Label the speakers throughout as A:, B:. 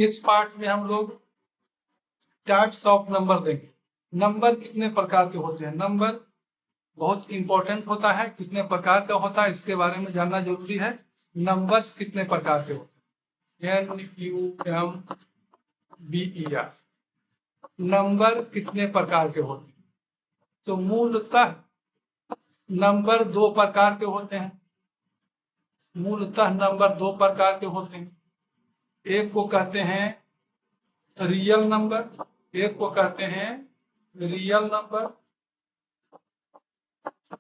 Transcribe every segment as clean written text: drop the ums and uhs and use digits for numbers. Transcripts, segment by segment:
A: इस पार्ट में हम लोग टाइप्स ऑफ नंबर देंगे। नंबर कितने प्रकार के होते हैं, नंबर बहुत इंपॉर्टेंट होता है, कितने प्रकार का होता है इसके बारे में जानना जरूरी है। नंबर्स कितने प्रकार के होते हैं, NUMBER, नंबर कितने प्रकार के होते हैं। तो मूलतः नंबर दो प्रकार के होते हैं, मूलतः नंबर दो प्रकार के होते हैं। एक को कहते हैं रियल नंबर, एक को कहते हैं real number,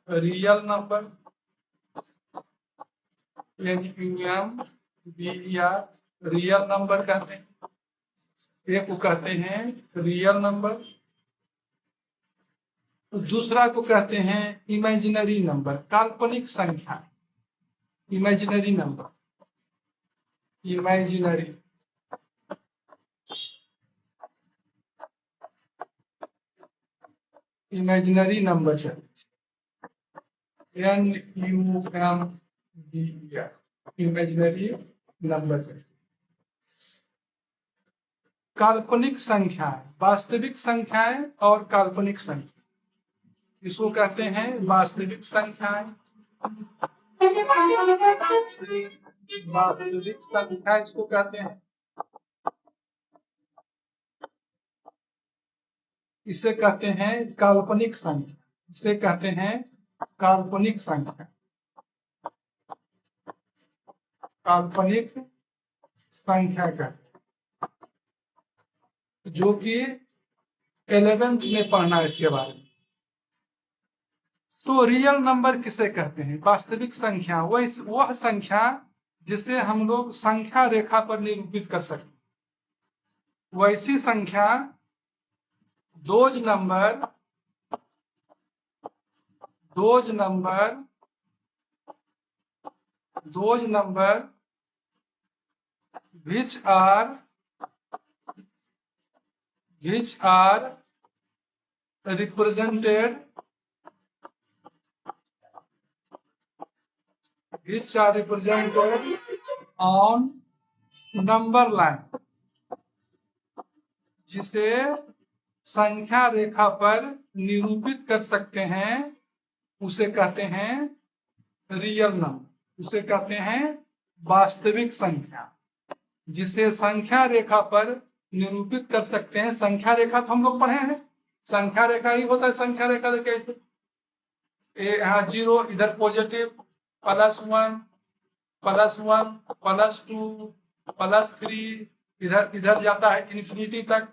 A: real number NUMBER, real number कहते हैं। एक को कहते हैं रियल नंबर, दूसरा को कहते हैं इमेजिनरी नंबर, काल्पनिक संख्या। Imaginary number, imaginary imaginary number है NUMBER, इमेजिनरी नंबर है। काल्पनिक संख्याएं, वास्तविक संख्याएं और काल्पनिक संख्या, इसको कहते हैं वास्तविक संख्याएं। वास्तविक संख्या इसको कहते हैं, इसे कहते हैं काल्पनिक संख्या, इसे कहते हैं काल्पनिक संख्या, काल्पनिक संख्या कहते हैं, जो कि 11th में पढ़ना है इसके बारे में। तो रियल नंबर किसे कहते हैं, वास्तविक संख्या वह संख्या जिसे हम लोग संख्या रेखा पर निरूपित कर सकते, वैसी संख्या those number which are represented on number line, जिसे संख्या रेखा पर निरूपित कर सकते हैं, उसे कहते हैं रियल नंबर, उसे कहते हैं वास्तविक संख्या, जिसे संख्या रेखा पर निरूपित कर सकते हैं। संख्या रेखा तो हम लोग पढ़े हैं, संख्या रेखा ही होता है। संख्या रेखा कैसे, यहाँ 0, इधर पॉजिटिव, +1 +1 +2 +3, इधर जाता है इन्फिनिटी तक,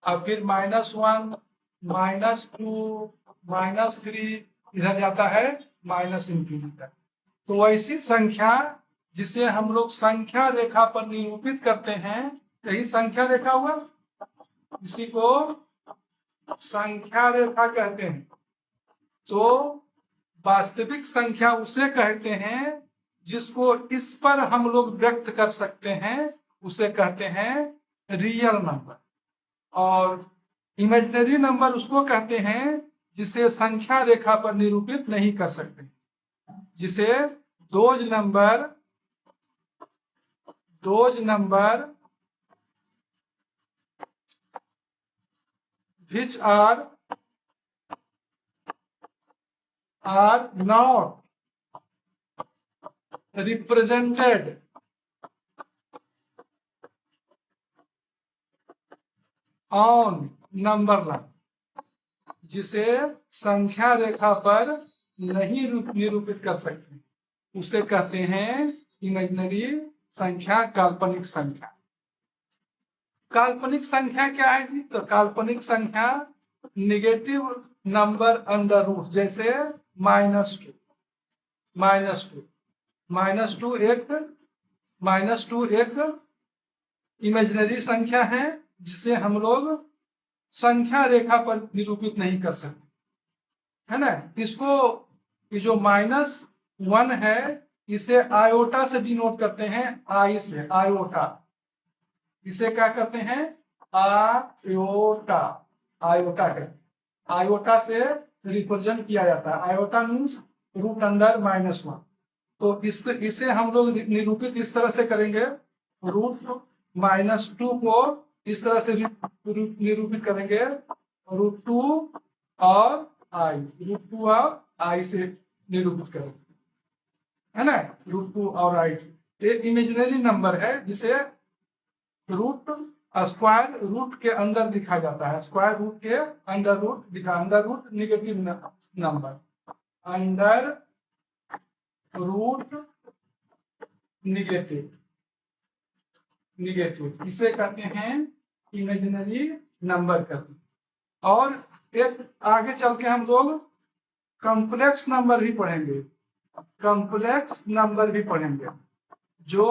A: और फिर -1 -2 -3, इधर जाता है -इंफिनिटी तक। तो ऐसी संख्या जिसे हम लोग संख्या रेखा पर निरूपित करते हैं, यही संख्या रेखा हुआ, इसी को संख्या रेखा कहते हैं। तो वास्तविक संख्या उसे कहते हैं जिसको इस पर हम लोग व्यक्त कर सकते हैं, उसे कहते हैं रियल नंबर। और इमेजिनरी नंबर उसको कहते हैं जिसे संख्या रेखा पर निरूपित नहीं कर सकते, जिसे those number which are not represented on number line, जिसे संख्या रेखा पर नहीं निरूपित कर सकते, उसे कहते हैं इमेजिनरी संख्या, काल्पनिक संख्या। काल्पनिक संख्या क्या है जी, तो काल्पनिक संख्या निगेटिव नंबर अंडर रूट, जैसे -2 एक इमेजिनरी संख्या है जिसे हम लोग संख्या रेखा पर निरूपित नहीं कर सकते, है ना। इसको ये जो -1 है, इसे आयोटा से डिनोट करते हैं, आई से, आयोटा, इसे क्या करते हैं, आयोटा, आयोटा है, आयोटा से रिप्रेजेंट किया जाता है। Iota means root under -1। तो इसे हम लोग निरूपित इस तरह से करेंगे, रूट -2 को इस तरह से निरूपित करेंगे, √2 और i, √2 और i से निरूपित करेंगे, है ना। √2 और i एक इमेजिनरी नंबर है जिसे रूट स्क्वायर रूट के अंदर दिखा जाता है, स्क्वायर रूट के अंडर रूट दिखा, under root negative number, under root negative, negative इसे कहते हैं इमेजिनरी नंबर कहते हैं। और एक आगे चल के हम लोग कॉम्प्लेक्स नंबर भी पढ़ेंगे, कॉम्प्लेक्स नंबर भी पढ़ेंगे जो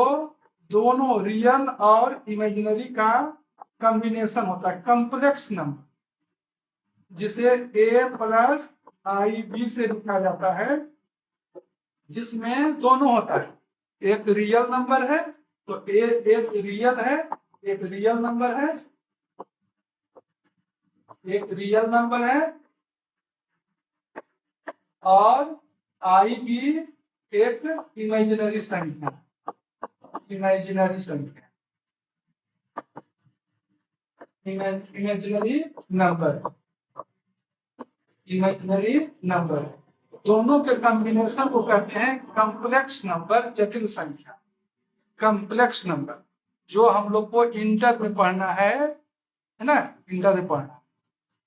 A: दोनों रियल और इमेजिनरी का कॉम्बिनेशन होता है, कॉम्प्लेक्स नंबर, जिसे a प्लस आई बी से लिखा जाता है, जिसमें दोनों होता है, एक रियल नंबर है तो एक रियल है, एक रियल नंबर है, एक रियल नंबर है, और आई भी एक इमेजिनरी संख्या, इमेजिनरी संख्या, इमेजिनरी नंबर, इमेजिनरी नंबर, दोनों के कॉम्बिनेशन को कहते हैं कॉम्प्लेक्स नंबर, जटिल संख्या, कॉम्प्लेक्स नंबर, जो हम लोग को इंटर में पढ़ना है ना, इंटर में पढ़ना।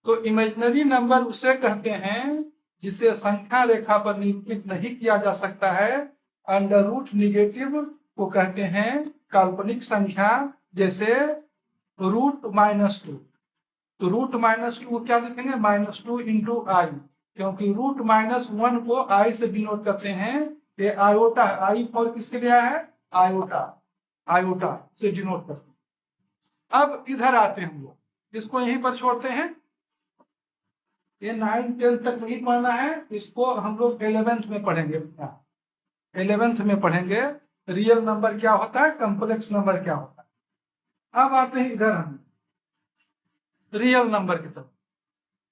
A: तो इमेजिनरी नंबर उसे कहते हैं जिसे संख्या रेखा पर निरूपित नहीं किया जा सकता है, अंडर रूट निगेटिव को कहते हैं काल्पनिक संख्या, जैसे √-2, तो √-2 क्या लिखेंगे, -2 इंटू आई, क्योंकि √-1 को आई से डिनोट करते हैं, ये आयोटा, आई फॉर किसके लिए है, आयोटा, आयोटा से डिनोट करते हैं। अब इधर आते हैं हम लोग, इसको यहीं पर छोड़ते हैं, ये 9-10 तक नहीं पढ़ना है, इसको हम लोग 11th में पढ़ेंगे, 11th में पढ़ेंगे रियल नंबर क्या होता है, कॉम्प्लेक्स नंबर क्या होता है। अब आते हैं इधर हम रियल नंबर की तरफ।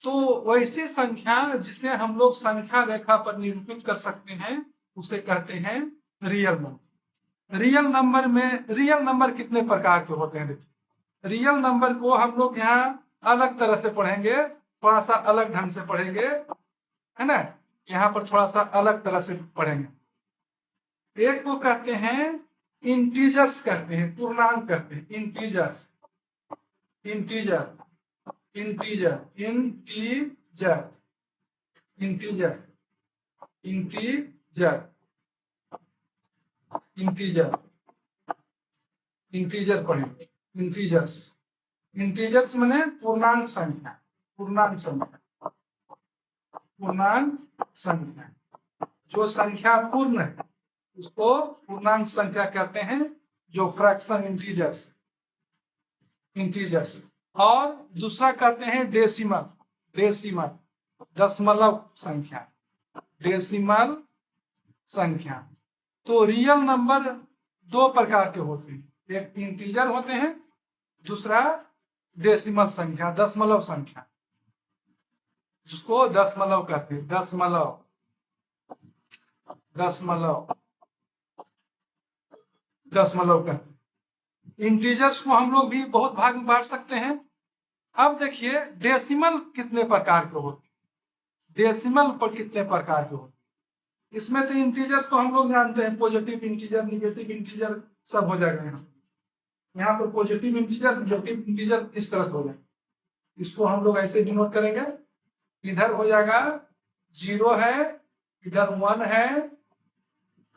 A: तो वैसी संख्या जिसे हम लोग संख्या रेखा पर निरूपित कर सकते हैं उसे कहते हैं रियल नंबर। रियल नंबर में, रियल नंबर कितने प्रकार के होते हैं, देखिए रियल नंबर को हम लोग यहाँ अलग तरह से पढ़ेंगे, थोड़ा सा अलग ढंग से पढ़ेंगे, है ना, यहाँ पर थोड़ा सा अलग तरह से पढ़ेंगे। एक को कहते हैं इंटीजर्स, कहते हैं पूर्णांक, कहते हैं integers, integer, integer, integer, integer, integer, integer, integer पढ़ेंगे, इंटीजर्स, इंटीजर्स माने पूर्णांक संख्या, पूर्णांक संख्या, पूर्णांक संख्या, जो संख्या पूर्ण है उसको पूर्णांक संख्या कहते हैं, जो फ्रैक्शन, इंटीजर्स, इंटीजर्स। और दूसरा कहते हैं डेसिमल, डेसिमल दशमलव संख्या, डेसिमल संख्या। तो रियल नंबर दो प्रकार के होते हैं, एक इंटीजर होते हैं, दूसरा डेसिमल संख्या, दशमलव संख्या, जिसको दशमलव कहते हैं, दशमलव, दशमलव, दशमलव कहते हैं। इंटीजर्स को हम लोग भी बहुत भाग में बांट सकते हैं। अब देखिए डेसिमल कितने प्रकार के होते हैं, डेसिमल पर कितने प्रकार के होते हैं। इसमें तो इंटीजर्स तो हम लोग जानते हैं, पॉजिटिव इंटीजर, निगेटिव इंटीजर सब हो जाएगा। यहाँ पर पॉजिटिव इंटीजर, नेगेटिव इंटीजर इस तरह से हो जाएगा। इसको हम लोग ऐसे डिनोट करेंगे, इधर हो जाएगा 0 है, इधर 1 है,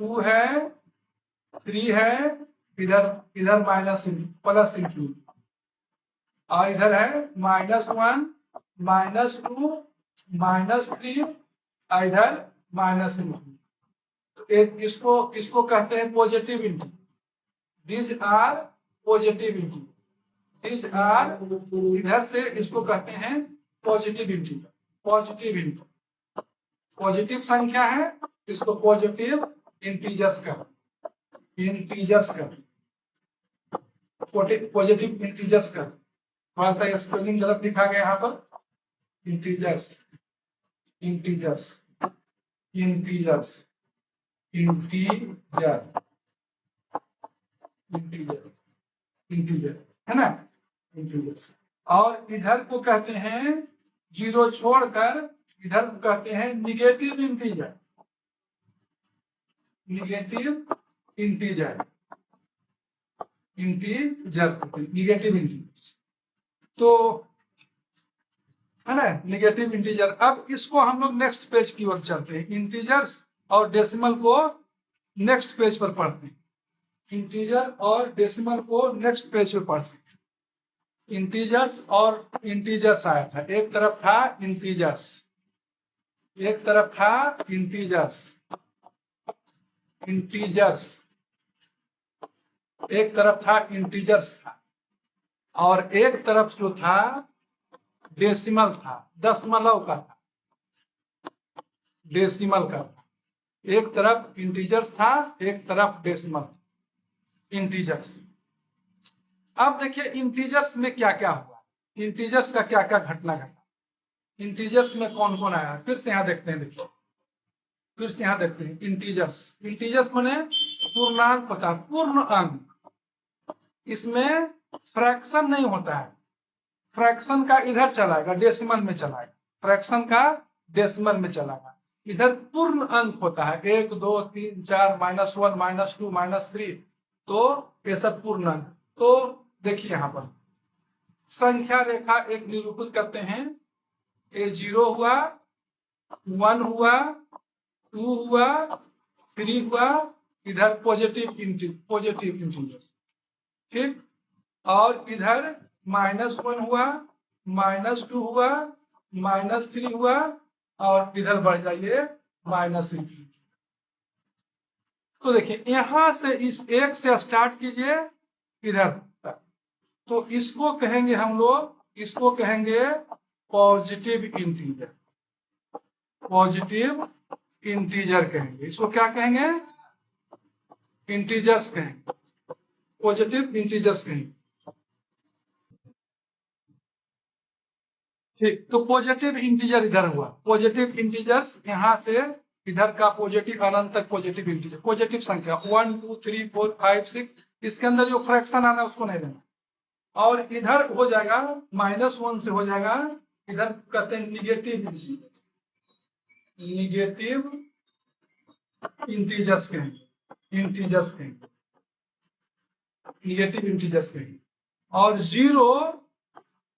A: 2 है, 3 है, इधर इधर माइनस प्लस इंटू, और इधर है -1, -2, -3, इधर -3। तो एक इसको कहते हैं positive integer, these are positive integer, these are, इधर से इसको कहते हैं positive integer, positive integer, positive संख्या है, इसको पॉजिटिव इंटीजर्स का, इंटीजर्स का, पॉजिटिव इंटीजर्स का। थोड़ा सा स्पेलिंग गलत लिखा गया यहाँ पर, integers, integers, integers, integer, integer, integer, है ना, इंटीजर। और इधर को कहते हैं, जीरो छोड़कर इधर को कहते हैं negative integer, negative integer, negative integer, तो है ना, निगेटिव इंटीजर। अब इसको हम लोग नेक्स्ट पेज की ओर चलते हैं, इंटीजर्स और डेसिमल को नेक्स्ट पेज पर पढ़ते हैं, इंटीजर और डेसिमल को नेक्स्ट पेज पर पढ़ते हैं। इंटीजर्स और इंटीजर्स आया था, एक तरफ था इंटीजर्स, एक तरफ था इंटीजर्स, इंटीजर्स, एक तरफ था इंटीजर्स था, और एक तरफ जो था डेसिमल था, दशमलव का था, डेसिमल का था। एक तरफ इंटीजर्स था, एक तरफ डेसिमल, इंटीजर्स। अब देखिए इंटीजर्स में क्या क्या हुआ, इंटीजर्स का क्या क्या घटना घटा, इंटीजर्स में कौन कौन आया, फिर से यहाँ देखते हैं, देखिए फिर से यहाँ देखते हैं। इंटीजर्स, इंटीजर्स माने पूर्णांक होता है, पूर्ण अंक। इसमें फ्रैक्शन नहीं होता है, फ्रैक्शन का इधर चलाएगा, डेसिमल में चलाएगा, फ्रैक्शन का डेसिमल में चलाएगा। इधर पूर्ण अंक होता है, 1 2 3 4 -1 -2 -3, तो ये सब पूर्ण अंक। तो देखिए यहाँ पर संख्या रेखा एक निरूपित करते हैं, ये 0 हुआ, 1 हुआ, 2 हुआ, 3 हुआ, इधर पॉजिटिव इंटीजर, ठीक, और इधर -1 हुआ, -2 हुआ, -3 हुआ, और इधर बढ़ जाइए -3। तो देखिए यहां से इस एक से स्टार्ट कीजिए इधर तक, तो इसको कहेंगे हम लोग, इसको कहेंगे पॉजिटिव इंटीजर, पॉजिटिव इंटीजर कहेंगे, इसको क्या कहेंगे, इंटीजर्स कहेंगे, पॉजिटिव इंटीजर्स कहेंगे, ठीक। तो पॉजिटिव इंटीजर इधर हुआ, पॉजिटिव इंटीजर्स यहां से इधर का पॉजिटिव अनंत तक पॉजिटिव इंटीजर, पॉजिटिव संख्या 1 2 3 4 5 6, इसके अंदर जो फ्रैक्शन आना है उसको नहीं लेना, और इधर हो जाएगा -1 से हो जाएगा, इधर कहते हैं निगेटिव इंटीजर, निगेटिव इंटीजर्स कहेंगे, इंटीजर्स कहेंगे, निगेटिव इंटीजर्स कहेंगे। और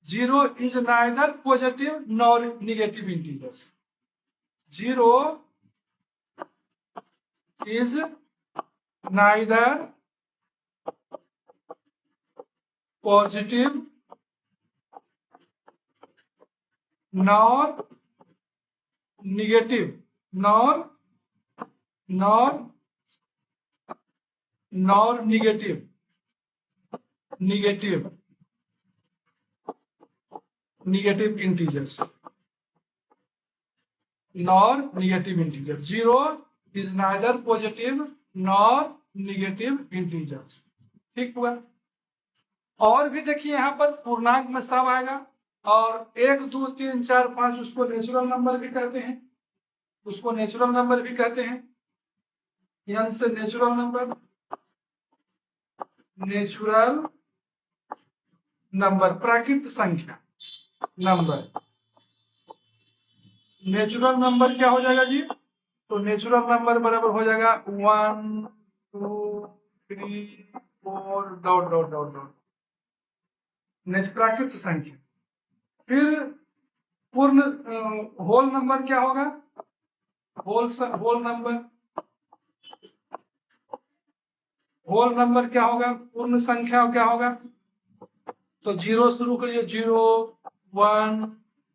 A: zero is neither positive nor negative integers, zero is neither positive nor negative, nor negative, negative integers, nor negative integer. Zero is neither positive nor negative integers, ठीक हुआ। और भी देखिए यहाँ पर पूर्णांक में सब आएगा, और 1 2 3 4 5 उसको नेचुरल नंबर भी कहते हैं, उसको नेचुरल नंबर भी कहते हैं, n से नेचुरल नंबर, नेचुरल नंबर, प्राकृत संख्या नंबर। नेचुरल नंबर क्या हो जाएगा जी, तो नेचुरल नंबर बराबर हो जाएगा 1 2 3 4 डॉट डॉट डॉट डॉट, प्राकृत संख्या। फिर पूर्ण होल नंबर क्या होगा, होल नंबर क्या होगा, पूर्ण संख्या क्या होगा, तो 0 शुरू करिए, 0 1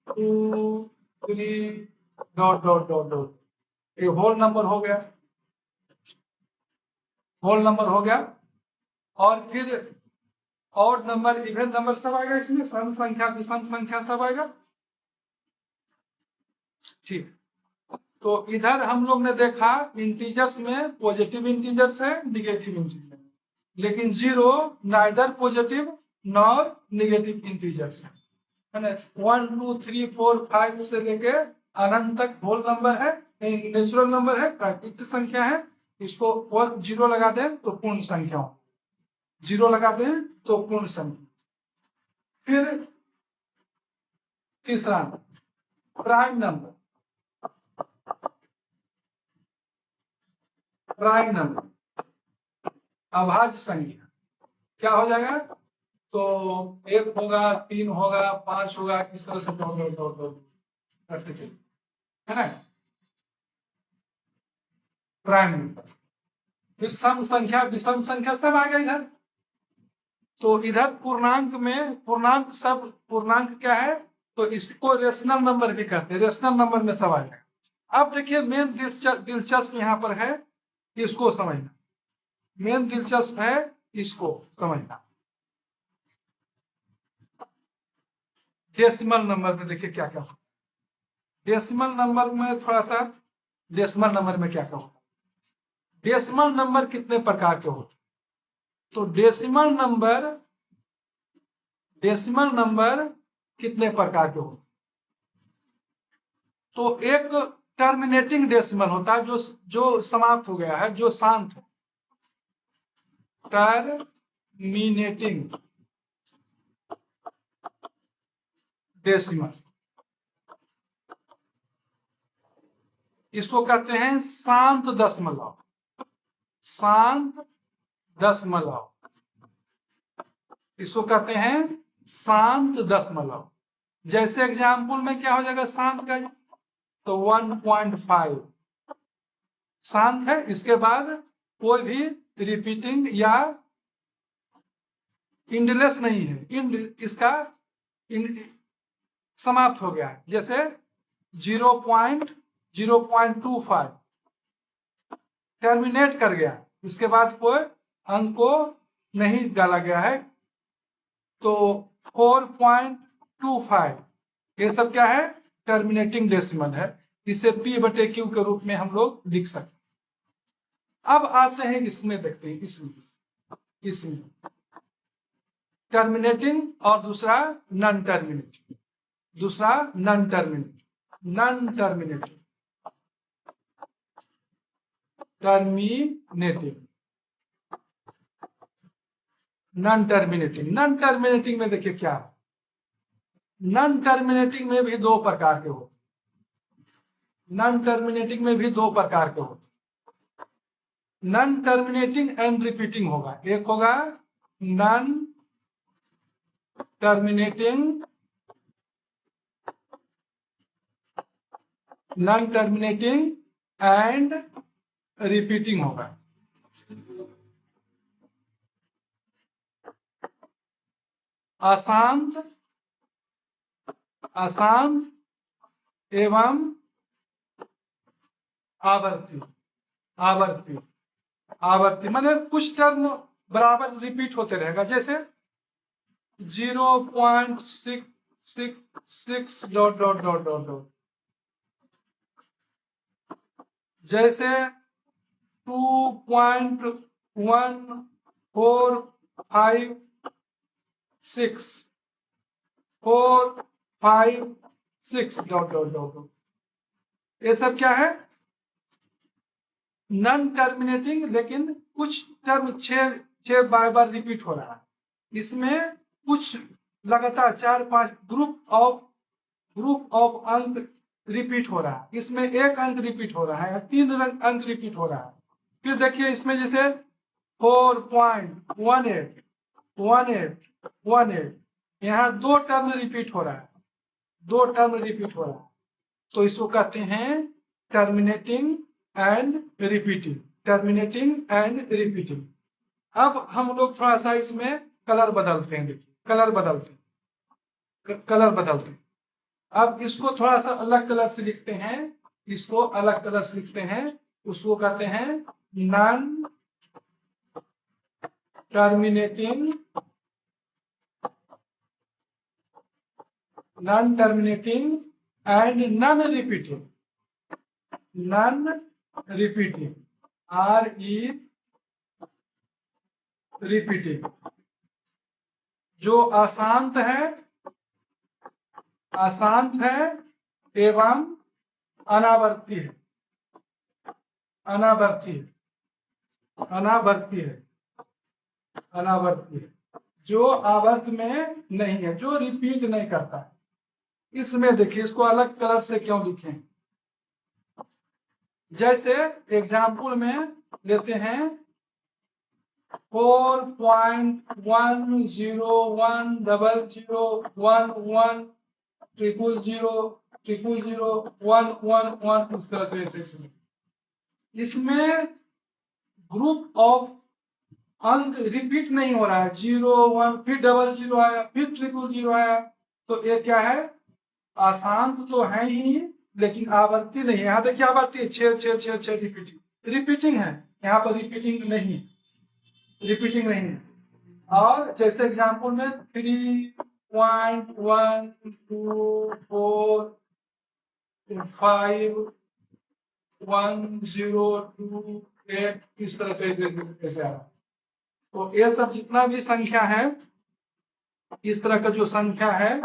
A: 2 3 डॉट डॉट डॉट डॉट, ये होल नंबर हो गया, होल नंबर हो गया। और फिर ऑड नंबर, इवन नंबर सब आएगा इसमें, सम संख्या विषम संख्या सब आएगा, ठीक। तो इधर हम लोग ने देखा इंटीजर्स में पॉजिटिव इंटीजर्स है, निगेटिव इंटीजर, लेकिन zero neither positive nor negative integers है ना। 1 2 3 4 5 से लेके अनंत तक होल नंबर है, नेचुरल नंबर है, प्राकृतिक संख्या है, इसको और जीरो लगा दें तो पूर्ण संख्या हो। जीरो लगा दें तो पूर्ण संख्या। फिर तीसरा प्राइम नंबर, प्राइम नंबर अभाज्य संख्या क्या हो जाएगा? तो 1 होगा, 3 होगा, 5 होगा, इस तरह से करते चलिए, है ना, प्राइम नंबर। फिर सम संख्या, विषम संख्या सब आ गया इधर। तो इधर पूर्णांक में, पूर्णांक सब, पूर्णांक क्या है? तो इसको रेशनल नंबर भी कहते हैं, रेशनल नंबर में सब आ जाएगा। अब देखिए मेन दिलचस्प यहाँ पर है इसको समझना, मेन दिलचस्प है इसको समझना। डेसिमल नंबर में देखिए क्या क्या होता है। डेसिमल नंबर में थोड़ा सा, डेसिमल नंबर में क्या क्या होता है? डेसिमल नंबर कितने प्रकार के होते हैं? तो डेसिमल नंबर, डेसिमल नंबर कितने प्रकार के होते हैं? तो एक टर्मिनेटिंग डेसिमल होता है, जो समाप्त हो गया है, जो शांत है, टर्मिनेटिंग डेसिमल, इसको कहते हैं शांत दशमलव, शांत दशमलव, इसको कहते हैं शांत दशमलव। जैसे एग्जाम्पल में क्या हो जाएगा शांत का? तो 1.5 शांत है, इसके बाद कोई भी रिपीटिंग या इंडलेस नहीं है, इसका समाप्त हो गया है। जैसे 0.025 टर्मिनेट कर गया, इसके बाद कोई अंक को नहीं डाला गया है। तो 4.25 ये सब क्या है? टर्मिनेटिंग डेसिमल है। इसे P/Q के रूप में हम लोग लिख सकते हैं। अब आते हैं इसमें, देखते हैं इसमें टर्मिनेटिंग और दूसरा नॉन टर्मिनेटिंग, दूसरा non terminating, non terminating, terminating, non terminating. Non terminating में देखिए क्या है, नॉन टर्मिनेटिंग में भी दो प्रकार के होते, नॉन टर्मिनेटिंग में भी दो प्रकार के होते। नॉन टर्मिनेटिंग एंड रिपीटिंग होगा, एक होगा non terminating, non terminating and repeating होगा। अशांत, अशांत एवं आवर्ती, आवर्ती, आवर्ती माने कुछ टर्म बराबर रिपीट होते रहेगा। जैसे 0.666 dot dot dot dot dot, जैसे 2.1456 456 डॉट डॉट डॉट, ये सब क्या है? नॉन टर्मिनेटिंग, लेकिन कुछ टर्म छह बार बार रिपीट हो रहा है। इसमें कुछ लगातार 4-5 ग्रुप ऑफ अंक रिपीट हो रहा है, इसमें एक अंक रिपीट हो रहा है, 3 अंक रिपीट हो रहा है। फिर देखिए इसमें जैसे 4.181818, यहाँ 2 टर्म रिपीट हो रहा है, 2 टर्म रिपीट हो रहा है। तो इसको कहते हैं terminating and repeating, terminating and repeating. अब हम लोग थोड़ा सा इसमें कलर बदलते हैं, देखिए कलर बदलते हैं, कलर बदलते हैं। अब इसको थोड़ा सा अलग कलर से लिखते हैं, इसको अलग कलर से लिखते हैं, उसको कहते हैं non terminating, non terminating and non repeating, non repeating, repeating. जो अशांत है, अशांत है एवं अनावर्ती है, अनावर्ती है, अनावर्ती है। अनावर्ती है, जो आवर्त में नहीं है, जो रिपीट नहीं करता है। इसमें देखिए इसको अलग कलर से क्यों लिखें, जैसे एग्जाम्पल में लेते हैं 4.101001100001111 इस तरह से इसमें ग्रुप ऑफ अंक रिपीट नहीं हो रहा है, 0 1 फिर 00 आया, फिर 000 आया, तो ये क्या है, अशांत तो है ही लेकिन आवर्ती नहीं है। यहाँ देखिए आवर्ती 6 रिपीटिंग रिपीटिंग है, यहाँ पर रिपीटिंग नहीं है, रिपीटिंग नहीं है। और जैसे एग्जांपल में 3.1 2 4 5 1 0 2 8 इस तरह से ऐसे आ रहा है। तो ये सब जितना भी संख्या है, इस तरह का जो संख्या है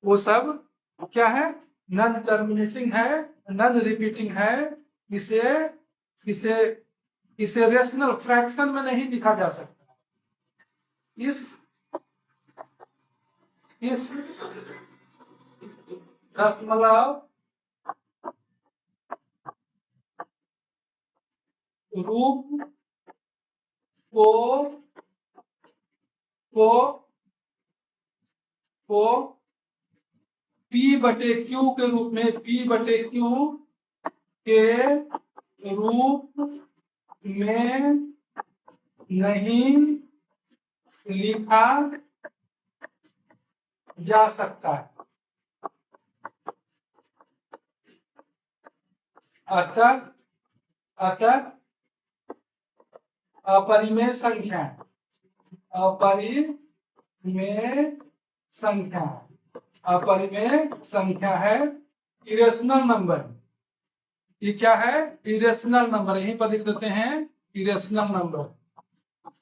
A: वो सब क्या है, नॉन टर्मिनेटिंग है, नॉन रिपीटिंग है। इसे इसे इसे रेशनल फ्रैक्शन में नहीं लिखा जा सकता। इस दशमलव रूप को P/Q के रूप में, P/Q के रूप में नहीं लिखा जा सकता है। अतः अपरिमेय संख्या, अपरिमेय संख्या, अपरिमेय संख्या है इरेशनल नंबर। ये क्या है, इरेशनल नंबर, यहीं पर लिख देते हैं irrational number,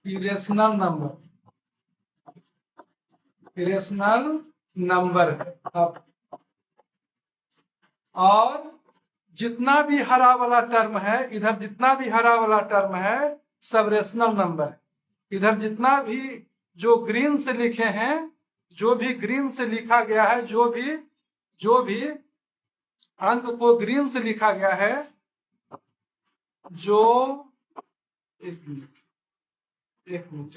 A: irrational number, irrational number. और जितना भी हरा वाला टर्म है, इधर जितना भी हरा वाला टर्म है सब रेशनल नंबर है। इधर जितना भी जो ग्रीन से लिखे हैं, जो भी ग्रीन से लिखा गया है, जो भी अंक को ग्रीन से लिखा गया है, जो एक मिनट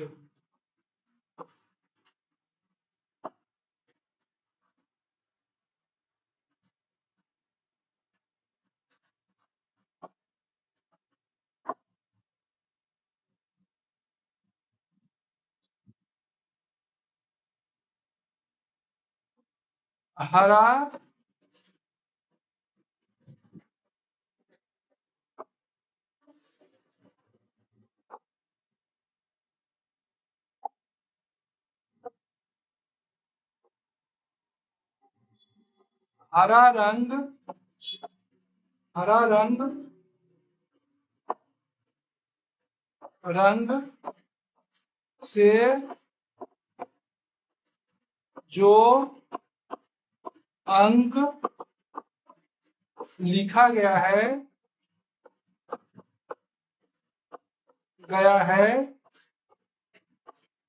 A: हरा हरा रंग, हरा रंग से जो अंक लिखा गया है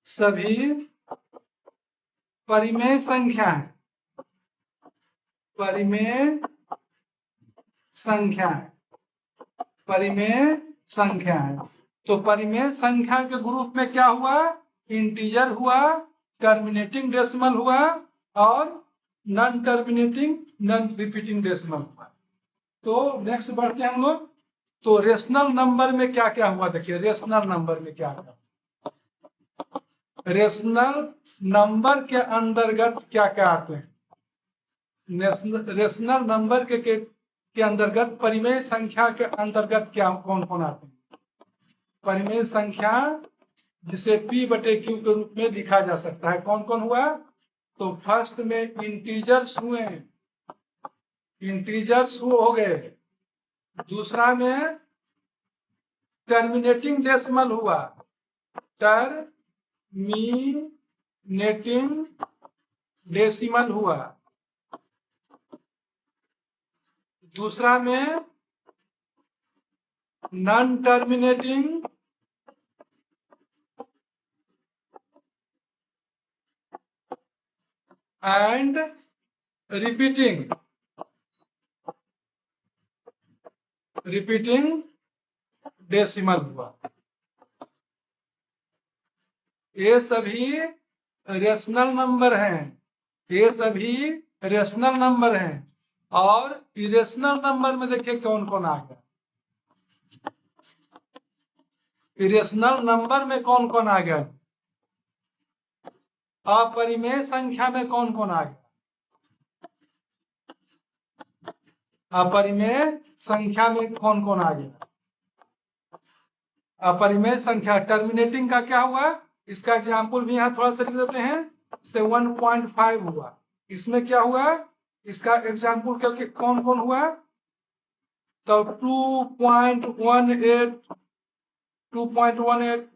A: सभी परिमेय संख्या है, परिमेय संख्या है, परिमेय संख्या है। तो परिमेय संख्या के ग्रुप में क्या हुआ, इंटीजर हुआ, टर्मिनेटिंग डेसिमल हुआ और non terminating non repeating decimal हुआ। तो नेक्स्ट बढ़ते हैं हम लोग। तो रेशनल नंबर में क्या क्या हुआ, देखिए रेशनल नंबर में क्या क्या, रेशनल नंबर के अंतर्गत क्या क्या आते हैं, रेशनल नंबर के अंतर्गत परिमेय संख्या के अंतर्गत क्या कौन कौन आते हैं, परिमेय संख्या जिसे P/Q के रूप में लिखा जा सकता है, कौन कौन हुआ। तो फर्स्ट में इंटीजर्स हुए, इंटीजर्स हो गए। दूसरा में टर्मिनेटिंग डेसिमल हुआ, टर्मिनेटिंग डेसिमल हुआ। दूसरा में non terminating and repeating decimal हुआ। ये सभी रेशनल नंबर हैं, ये सभी रेशनल नंबर हैं। और इरेशनल नंबर में देखिए कौन कौन आ गया। इरेशनल नंबर में कौन कौन आ गया? अपरिमेय संख्या में कौन कौन आ गया? अपरिमेय संख्या में कौन कौन आ गया? अपरिमेय संख्या टर्मिनेटिंग का क्या हुआ? इसका एग्जाम्पल भी यहाँ थोड़ा सा लिख देते हैं। से 1.5 हुआ। इसमें क्या हुआ? इसका एग्जाम्पल क्योंकि कौन कौन हुआ? तो 2.18, 2.18,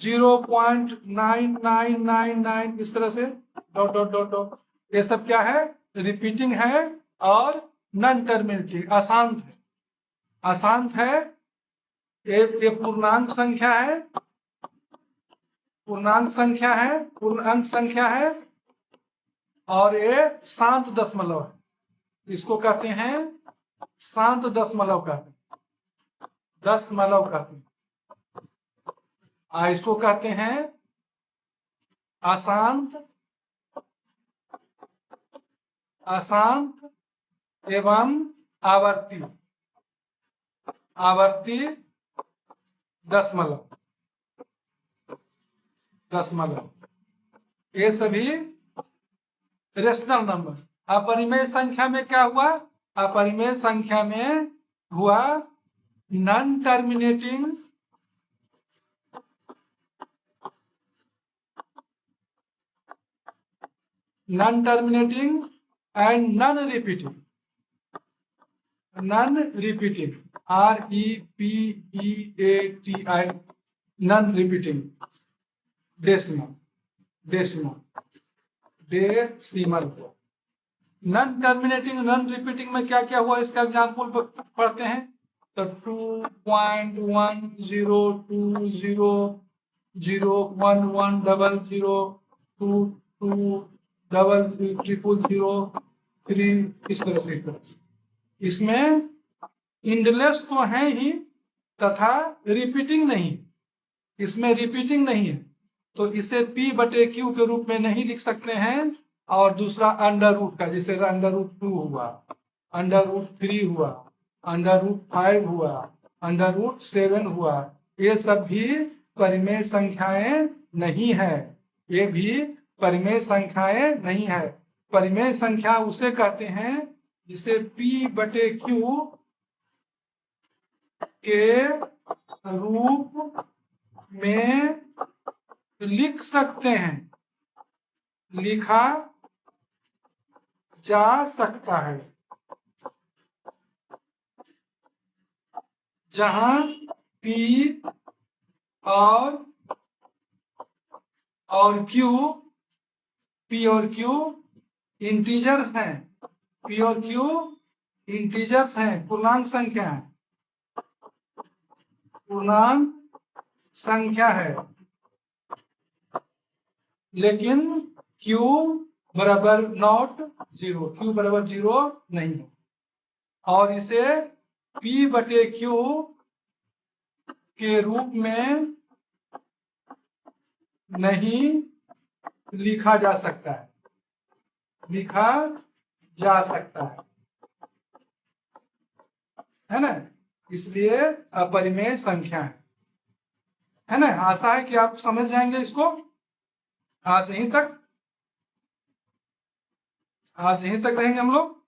A: 0.9999 इस तरह से डॉट डॉट डॉट डॉट। ये सब क्या है? रिपीटिंग है और नॉन टर्मिनेटिंग, अशांत है। अशांत है, ये पूर्णांक संख्या है, पूर्णांक संख्या है, पूर्णांक संख्या है, और ये शांत दशमलव है। इसको कहते हैं शांत दशमलव कहते हैं, दशमलव कहते हैं। इसको कहते हैं अशांत, अशांत एवं आवर्ती, आवर्ती दशमलव, दशमलव। ये सभी रेशनल नंबर। अपरिमेय संख्या में क्या हुआ? अपरिमेय संख्या में हुआ non terminating, non terminating and non repeating, non repeating, REPEATI, non repeating decimal, decimal, decimal. Non terminating, non repeating में क्या क्या हुआ? इसका एग्जाम्पल पढ़ते हैं। तो 2.1020202200000003 इस तरह से, इसमें इंडलेस तो है ही तथा रिपीटिंग नहीं, इसमें रिपीटिंग नहीं है। तो इसे P/Q के रूप में नहीं लिख सकते हैं। और दूसरा अंडर रूट का, जैसे अंडर रूट 2 हुआ, अंडर रूट 3 हुआ, अंडर रूट 5 हुआ, अंडर रूट 7 हुआ, ये सब भी परिमेय संख्याएं नहीं है। ये भी परिमेय संख्याएं नहीं है। परिमेय संख्या उसे कहते हैं जिसे P/Q के रूप में लिख सकते हैं, लिखा जा सकता है, जहां P और Q, P और Q इंटीजर हैं, P और Q इंटीजर्स हैं, पूर्णांक संख्या है, पूर्णांक संख्या है। लेकिन Q बराबर नॉट जीरो, Q बराबर 0 नहीं है। और इसे P/Q के रूप में नहीं लिखा जा सकता है, लिखा जा सकता है ना? इसलिए अपरिमेय संख्या है ना? आशा है कि आप समझ जाएंगे इसको। आज यहीं तक, आज यहीं तक रहेंगे हम लोग।